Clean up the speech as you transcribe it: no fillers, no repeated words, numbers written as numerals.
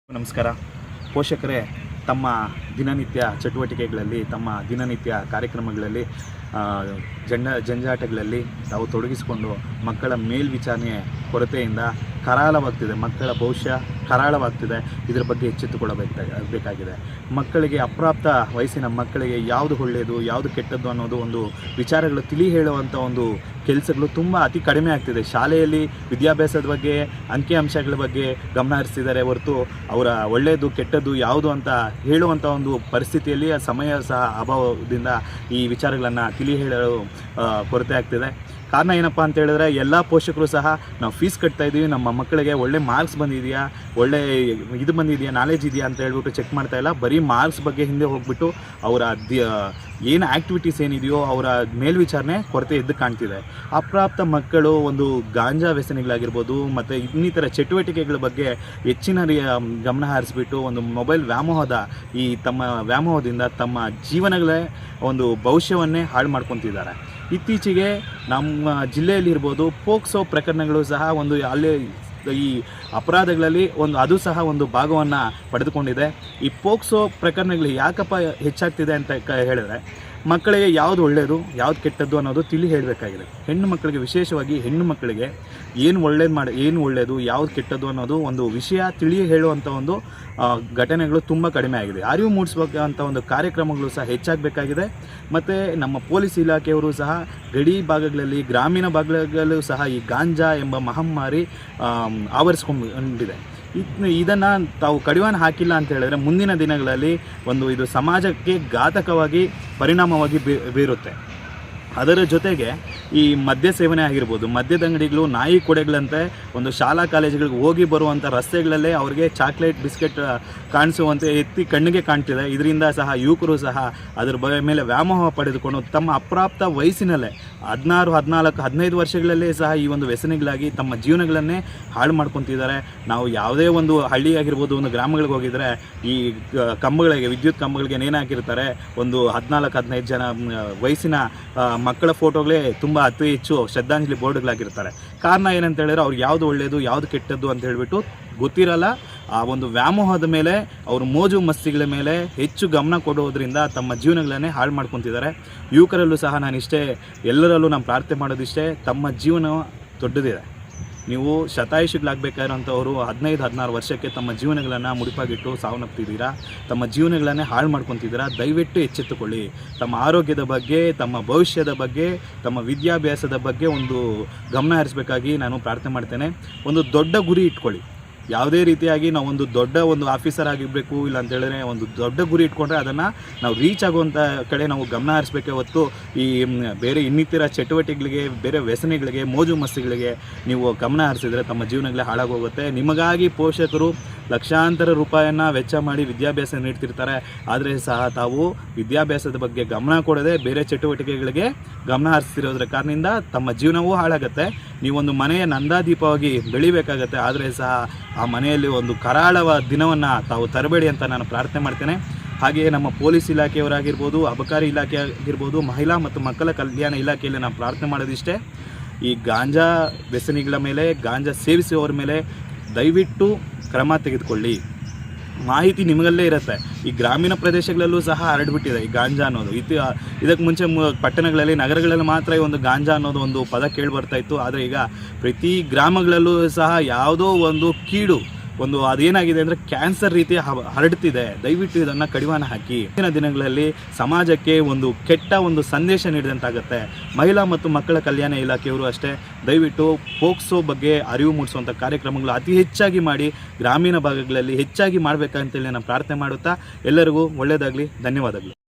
ನಮಸ್ಕಾರ. ಪೋಷಕರೇ ತಮ್ಮ ದಿನನಿತ್ಯ ಚಟುವಟಿಕೆಗಳಲ್ಲಿ, ತಮ್ಮ ದಿನನಿತ್ಯ ಕಾರ್ಯಕ್ರಮಗಳಲ್ಲಿ, ಜಂಜಾಟಗಳಲ್ಲಿ ತಾವು ತೊಡಗಿಸಿಕೊಂಡು ಮಕ್ಕಳ ಮೇಲ್ವಿಚಾರಣೆ ಕೊರತೆಯಿಂದ ಕರಾಳವಾಗ್ತಿದೆ. ಮಕ್ಕಳ ಭವಿಷ್ಯ ಕರಾಳವಾಗ್ತಿದೆ. ಇದರ ಬಗ್ಗೆ ಎಚ್ಚೆತ್ತುಕೊಳ್ಳಬೇಕಾಗಿದೆ. ಮಕ್ಕಳಿಗೆ, ಅಪ್ರಾಪ್ತ ವಯಸ್ಸಿನ ಮಕ್ಕಳಿಗೆ ಯಾವುದು ಒಳ್ಳೆಯದು, ಯಾವುದು ಕೆಟ್ಟದ್ದು ಅನ್ನೋದು ಒಂದು ವಿಚಾರಗಳು ತಿಳಿ ಹೇಳುವಂಥ ಒಂದು ಕೆಲಸಗಳು ತುಂಬ ಅತಿ ಕಡಿಮೆ ಆಗ್ತಿದೆ. ಶಾಲೆಯಲ್ಲಿ ವಿದ್ಯಾಭ್ಯಾಸದ ಬಗ್ಗೆ, ಅಂಕಿಅಂಶಗಳ ಬಗ್ಗೆ ಗಮನ ಹರಿಸ್ತಿದ್ದಾರೆ ಹೊರತು ಅವರ ಒಳ್ಳೆಯದು ಕೆಟ್ಟದ್ದು ಯಾವುದು ಅಂತ ಹೇಳುವಂಥ ಒಂದು ಪರಿಸ್ಥಿತಿಯಲ್ಲಿ ಸಮಯ ಸಹ ಅಭಾವದಿಂದ ಈ ವಿಚಾರಗಳನ್ನು ತಿಳಿ ಹೇಳಲು ಕೊರತೆ ಆಗ್ತಿದೆ. ಕಾರಣ ಏನಪ್ಪ ಅಂತ ಹೇಳಿದ್ರೆ, ಎಲ್ಲ ಪೋಷಕರು ಸಹ ನಾವು ಫೀಸ್ ಕಟ್ತಾ ಇದ್ದೀವಿ, ನಮ್ಮ ಮಕ್ಕಳಿಗೆ ಒಳ್ಳೆ ಮಾರ್ಕ್ಸ್ ಬಂದಿದೆಯಾ, ಒಳ್ಳೆ ಇದು ಬಂದಿದೆಯಾ, ನಾಲೆಜ್ ಇದೆಯಾ ಅಂತ ಹೇಳ್ಬಿಟ್ಟು ಚೆಕ್ ಮಾಡ್ತಾ ಇಲ್ಲ. ಬರೀ ಮಾರ್ಕ್ಸ್ ಬಗ್ಗೆ ಹಿಂದೆ ಹೋಗ್ಬಿಟ್ಟು ಅವರ ಏನು ಆ್ಯಕ್ಟಿವಿಟೀಸ್ ಏನಿದೆಯೋ ಅವರ ಮೇಲ್ವಿಚಾರಣೆ ಕೊರತೆ ಎದ್ದು ಕಾಣ್ತಿದೆ. ಅಪ್ರಾಪ್ತ ಮಕ್ಕಳು ಒಂದು ಗಾಂಜಾ ವ್ಯಸನಿಗಳಾಗಿರ್ಬೋದು ಮತ್ತು ಇನ್ನಿತರ ಚಟುವಟಿಕೆಗಳ ಬಗ್ಗೆ ಹೆಚ್ಚಿನ ಗಮನ ಹರಿಸ್ಬಿಟ್ಟು ಒಂದು ಮೊಬೈಲ್ ತಮ್ಮ ವ್ಯಾಮೋಹದಿಂದ ತಮ್ಮ ಜೀವನಗಳೇ ಒಂದು ಭವಿಷ್ಯವನ್ನೇ ಹಾಳು ಮಾಡ್ಕೊತಿದ್ದಾರೆ. ಇತ್ತೀಚೆಗೆ ನಮ್ಮ ಜಿಲ್ಲೆಯಲ್ಲಿರ್ಬೋದು ಪೋಕ್ಸೋ ಪ್ರಕರಣಗಳು ಸಹ ಒಂದು ಅಲ್ಲಿ ಈ ಅಪರಾಧಗಳಲ್ಲಿ ಅದು ಸಹ ಒಂದು ಭಾಗವನ್ನು ಪಡೆದುಕೊಂಡಿದೆ. ಈ ಪೋಕ್ಸೋ ಪ್ರಕರಣಗಳು ಯಾಕಪ್ಪ ಹೆಚ್ಚಾಗ್ತಿದೆ ಅಂತ ಹೇಳಿದ್ರೆ, ಮಕ್ಕಳಿಗೆ ಯಾವುದು ಒಳ್ಳೆಯದು, ಯಾವುದು ಕೆಟ್ಟದ್ದು ಅನ್ನೋದು ತಿಳಿ ಹೇಳಬೇಕಾಗಿದೆ. ಹೆಣ್ಣು ಮಕ್ಕಳಿಗೆ, ವಿಶೇಷವಾಗಿ ಹೆಣ್ಣು ಮಕ್ಕಳಿಗೆ ಏನು ಒಳ್ಳೆಯದು, ಯಾವುದು ಕೆಟ್ಟದ್ದು ಅನ್ನೋದು ಒಂದು ವಿಷಯ ತಿಳಿ ಹೇಳುವಂಥ ಒಂದು ಘಟನೆಗಳು ತುಂಬ ಕಡಿಮೆ ಆಗಿದೆ. ಅರಿವು ಮೂಡಿಸುವಂಥ ಒಂದು ಕಾರ್ಯಕ್ರಮಗಳು ಸಹ ಹೆಚ್ಚಾಗಬೇಕಾಗಿದೆ. ಮತ್ತು ನಮ್ಮ ಪೊಲೀಸ್ ಇಲಾಖೆಯವರು ಸಹ ಗಡಿ ಭಾಗಗಳಲ್ಲಿ, ಗ್ರಾಮೀಣ ಭಾಗಗಳಲ್ಲೂ ಸಹ ಈ ಗಾಂಜಾ ಎಂಬ ಮಹಮ್ಮಾರಿ ಆವರಿಸ್ಕೊಂಡಿದೆ. ಇದನ್ನು ತಾವು ಕಡಿವಾಣ ಹಾಕಿಲ್ಲ ಅಂತ ಹೇಳಿದ್ರೆ ಮುಂದಿನ ದಿನಗಳಲ್ಲಿ ಇದು ಸಮಾಜಕ್ಕೆ ಘಾತಕವಾಗಿ ಪರಿಣಾಮವಾಗಿ ಬೀರುತ್ತೆ. ಅದರ ಜೊತೆಗೆ ಈ ಮದ್ಯ ಸೇವನೆ ಆಗಿರ್ಬೋದು, ಮದ್ಯದ ಅಂಗಡಿಗಳು, ನಾಯಿ ಕೊಡೆಗಳಂತೆ ಒಂದು ಶಾಲಾ ಕಾಲೇಜುಗಳಿಗೆ ಹೋಗಿ ಬರುವಂಥ ರಸ್ತೆಗಳಲ್ಲೇ ಅವ್ರಿಗೆ ಚಾಕ್ಲೇಟ್, ಬಿಸ್ಕೆಟ್ ಕಾಣಿಸುವಂತೆ ಕಣ್ಣಿಗೆ ಕಾಣ್ತಿದೆ. ಇದರಿಂದ ಸಹ ಯುವಕರು ಸಹ ಅದರ ಮೇಲೆ ವ್ಯಾಮೋಹ ಪಡೆದುಕೊಂಡು ತಮ್ಮ ಅಪ್ರಾಪ್ತ ವಯಸ್ಸಿನಲ್ಲೇ 16, 14, 15 ವರ್ಷಗಳಲ್ಲೇ ಸಹ ಈ ಒಂದು ವ್ಯಸನಿಗಳಾಗಿ ತಮ್ಮ ಜೀವನಗಳನ್ನೇ ಹಾಳು ಮಾಡ್ಕೊತಿದ್ದಾರೆ. ನಾವು ಯಾವುದೇ ಒಂದು ಹಳ್ಳಿ ಆಗಿರ್ಬೋದು, ಒಂದು ಗ್ರಾಮಗಳಿಗೆ ಹೋಗಿದರೆ ಈ ಕಂಬಗಳಿಗೆ, ವಿದ್ಯುತ್ ಕಂಬಗಳಿಗೆ ನೇಣಾಕಿರ್ತಾರೆ. ಒಂದು 14, 15 ಜನ ವಯಸ್ಸಿನ ಮಕ್ಕಳ ಫೋಟೋಗಳೇ ತುಂಬ ಅತಿ ಹೆಚ್ಚು ಶ್ರದ್ಧಾಂಜಲಿ ಬೋರ್ಡ್ಗಳಾಗಿರ್ತಾರೆ. ಕಾರಣ ಏನಂತ ಹೇಳಿದ್ರೆ, ಅವ್ರಿಗೆ ಯಾವುದು ಒಳ್ಳೆಯದು, ಯಾವುದು ಕೆಟ್ಟದ್ದು ಅಂತ ಹೇಳಿಬಿಟ್ಟು ಗೊತ್ತಿರಲ್ಲ. ಆ ಒಂದು ವ್ಯಾಮೋಹದ ಮೇಲೆ, ಅವರು ಮೋಜು ಮಸ್ತಿಗಳ ಮೇಲೆ ಹೆಚ್ಚು ಗಮನ ಕೊಡೋದ್ರಿಂದ ತಮ್ಮ ಜೀವನಗಳನ್ನೇ ಹಾಳು ಮಾಡ್ಕೊತಿದ್ದಾರೆ. ಯುವಕರಲ್ಲೂ ಸಹ ಎಲ್ಲರಲ್ಲೂ ನಾನು ಪ್ರಾರ್ಥನೆ ಮಾಡೋದಿಷ್ಟೇ, ತಮ್ಮ ಜೀವನ ದೊಡ್ಡದಿದೆ. ನೀವು ಶತಾಯುಷಿಗಳಾಗಬೇಕಾಗಿರೋಂಥವರು 15, 16 ವರ್ಷಕ್ಕೆ ತಮ್ಮ ಜೀವನಗಳನ್ನು ಮುಡಿಪಾಗಿಟ್ಟು ಸಾವನ್ನಪ್ತಿದ್ದೀರಾ, ತಮ್ಮ ಜೀವನಗಳನ್ನೇ ಹಾಳು ಮಾಡ್ಕೊತಿದ್ದೀರಾ. ದಯವಿಟ್ಟು ಎಚ್ಚೆತ್ತುಕೊಳ್ಳಿ. ತಮ್ಮ ಆರೋಗ್ಯದ ಬಗ್ಗೆ, ತಮ್ಮ ಭವಿಷ್ಯದ ಬಗ್ಗೆ, ತಮ್ಮ ವಿದ್ಯಾಭ್ಯಾಸದ ಬಗ್ಗೆ ಒಂದು ಗಮನ ಹರಿಸಬೇಕಾಗಿ ನಾನು ಪ್ರಾರ್ಥನೆ ಮಾಡ್ತೇನೆ. ಒಂದು ದೊಡ್ಡ ಗುರಿ ಇಟ್ಕೊಳ್ಳಿ. ಯಾವುದೇ ರೀತಿಯಾಗಿ ನಾವು ಒಂದು ದೊಡ್ಡ ಆಫೀಸರ್ ಆಗಿರಬೇಕು ಇಲ್ಲ ಅಂತ ಹೇಳಿದ್ರೆ, ಒಂದು ದೊಡ್ಡ ಗುರಿ ಇಟ್ಕೊಂಡ್ರೆ ಅದನ್ನು ನಾವು ರೀಚ್ ಆಗುವಂಥ ಕಡೆ ನಾವು ಗಮನ ಹರಿಸಬೇಕೇ ಹೊತ್ತು ಈ ಬೇರೆ ಇನ್ನಿತರ ಚಟುವಟಿಕೆಗಳಿಗೆ, ಬೇರೆ ವ್ಯಸನಿಗಳಿಗೆ, ಮೋಜು ಮಸ್ತಿಗಳಿಗೆ ನೀವು ಗಮನ ಹರಿಸಿದರೆ ತಮ್ಮ ಜೀವನಗಳೇ ಹಾಳಾಗೋಗುತ್ತೆ. ನಿಮಗಾಗಿ ಪೋಷಕರು ಲಕ್ಷಾಂತರ ರೂಪಾಯಿಯನ್ನು ವೆಚ್ಚ ಮಾಡಿ ವಿದ್ಯಾಭ್ಯಾಸ ನೀಡ್ತಿರ್ತಾರೆ. ಆದರೆ ಸಹ ತಾವು ವಿದ್ಯಾಭ್ಯಾಸದ ಬಗ್ಗೆ ಗಮನ ಕೊಡದೆ ಬೇರೆ ಚಟುವಟಿಕೆಗಳಿಗೆ ಗಮನ ಹರಿಸ್ತಿರೋದ್ರ ಕಾರಣದಿಂದ ತಮ್ಮ ಜೀವನವೂ ಹಾಳಾಗುತ್ತೆ. ನೀವೊಂದು ಮನೆಯ ನಂದಾದೀಪವಾಗಿ ಬೆಳಿಬೇಕಾಗತ್ತೆ. ಆದರೆ ಸಹ ಆ ಮನೆಯಲ್ಲಿ ಒಂದು ಕರಾಳವ ದಿನವನ್ನು ತಾವು ತರಬೇಡಿ ಅಂತ ನಾನು ಪ್ರಾರ್ಥನೆ ಮಾಡ್ತೇನೆ. ಹಾಗೆಯೇ ನಮ್ಮ ಪೊಲೀಸ್ ಇಲಾಖೆಯವರಾಗಿರ್ಬೋದು, ಅಬಕಾರಿ ಇಲಾಖೆ ಆಗಿರ್ಬೋದು, ಮಹಿಳಾ ಮತ್ತು ಮಕ್ಕಳ ಕಲ್ಯಾಣ ಇಲಾಖೆಯಲ್ಲಿ ನಾನು ಪ್ರಾರ್ಥನೆ ಮಾಡೋದಿಷ್ಟೇ, ಈ ಗಾಂಜಾ ವ್ಯಸನಿಗಳ ಮೇಲೆ, ಗಾಂಜಾ ಸೇವಿಸುವವರ ಮೇಲೆ ದಯವಿಟ್ಟು ಕ್ರಮ ತೆಗೆದುಕೊಳ್ಳಿ. ಮಾಹಿತಿ ನಿಮಗಲ್ಲೇ ಇರುತ್ತೆ. ಈ ಗ್ರಾಮೀಣ ಪ್ರದೇಶಗಳಲ್ಲೂ ಸಹ ಹರಡ್ಬಿಟ್ಟಿದೆ ಈ ಗಾಂಜಾ ಅನ್ನೋದು. ಇದಕ್ಕೆ ಮುಂಚೆ ಪಟ್ಟಣಗಳಲ್ಲಿ, ನಗರಗಳಲ್ಲಿ ಮಾತ್ರ ಈ ಒಂದು ಗಾಂಜಾ ಅನ್ನೋದು ಒಂದು ಪದ ಕೇಳಿಬರ್ತಾ ಇತ್ತು. ಆದರೆ ಈಗ ಪ್ರತಿ ಗ್ರಾಮಗಳಲ್ಲೂ ಸಹ ಯಾವುದೋ ಒಂದು ಕೀಡು, ಅದೇನಾಗಿದೆ ಅಂದರೆ ಕ್ಯಾನ್ಸರ್ ರೀತಿ ಹರಡ್ತಿದೆ. ದಯವಿಟ್ಟು ಇದನ್ನು ಕಡಿವಾಣ ಹಾಕಿ. ಮುಂದಿನ ದಿನಗಳಲ್ಲಿ ಸಮಾಜಕ್ಕೆ ಒಂದು ಕೆಟ್ಟ ಸಂದೇಶ ನೀಡಿದಂತಾಗುತ್ತೆ. ಮಹಿಳಾ ಮತ್ತು ಮಕ್ಕಳ ಕಲ್ಯಾಣ ಇಲಾಖೆಯವರು ಅಷ್ಟೇ, ದಯವಿಟ್ಟು ಪೋಕ್ಸೋ ಬಗ್ಗೆ ಅರಿವು ಮೂಡಿಸುವಂಥ ಕಾರ್ಯಕ್ರಮಗಳು ಅತಿ ಹೆಚ್ಚಾಗಿ ಮಾಡಿ, ಗ್ರಾಮೀಣ ಭಾಗಗಳಲ್ಲಿ ಹೆಚ್ಚಾಗಿ ಮಾಡಬೇಕಂತೇಳಿ ನಾನು ಪ್ರಾರ್ಥನೆ ಮಾಡುತ್ತಾ ಎಲ್ಲರಿಗೂ ಒಳ್ಳೆಯದಾಗಲಿ. ಧನ್ಯವಾದಗಳು.